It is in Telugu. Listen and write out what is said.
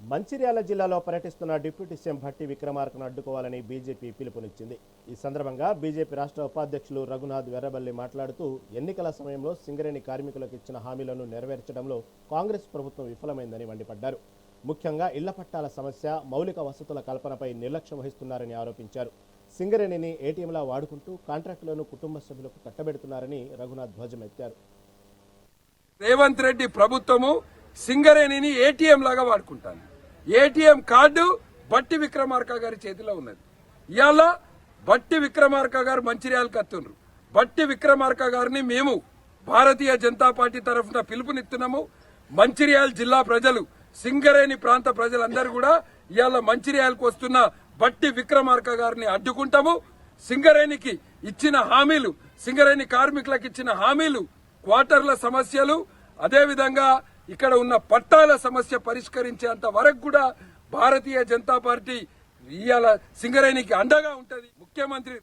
మంచిర్యాల జిల్లాలో పర్యటిస్తున్న డిప్యూటీ సీఎం భట్టి విక్రమార్కను అడ్డుకోవాలని బీజేపీ పిలుపునిచ్చింది. ఈ సందర్భంగా బీజేపీ రాష్ట్ర ఉపాధ్యక్షులు రఘునాథ్ వెర్రబల్లి మాట్లాడుతూ ఎన్నికల సమయంలో సింగరేణి కార్మికులకు ఇచ్చిన హామీలను నెరవేర్చడంలో కాంగ్రెస్ ప్రభుత్వం విఫలమైందని మండిపడ్డారు. ముఖ్యంగా ఇళ్ల పట్టాల సమస్య, మౌలిక వసతుల కల్పనపై నిర్లక్ష్యం వహిస్తున్నారని ఆరోపించారు. సింగరేణిని ఏటీఎంలా వాడుకుంటూ కాంట్రాక్టులను కుటుంబ సభ్యులకు కట్టబెడుతున్నారని రఘునాథ్ ధ్వజమెత్తారు. రేవంత్ రెడ్డి ప్రభుత్వము సింగరేణిని ఏటీఎం లాగా వాడుకుంటాను. ఏటీఎం కార్డు బట్టి విక్రమార్క గారి చేతిలో ఉన్నది. ఇవాళ బట్టి విక్రమార్క గారు మంచిర్యాలకు వస్తున్నారు. బట్టి విక్రమార్క గారిని మేము భారతీయ జనతా పార్టీ తరఫున పిలుపునిస్తున్నాము. మంచిర్యాల జిల్లా ప్రజలు, సింగరేణి ప్రాంత ప్రజలందరూ కూడా ఇవాళ మంచిర్యాలకు వస్తున్న బట్టి విక్రమార్క గారిని అడ్డుకుంటాము. సింగరేణికి ఇచ్చిన హామీలు, సింగరేణి కార్మికులకు ఇచ్చిన హామీలు, క్వార్టర్ల సమస్యలు, అదేవిధంగా ఇక్కడ ఉన్న పట్టాల సమస్య పరిష్కరించేంత వరకు కూడా భారతీయ జనతా పార్టీ ఇవాళ సింగరేణికి అండగా ఉంటది. ముఖ్యమంత్రి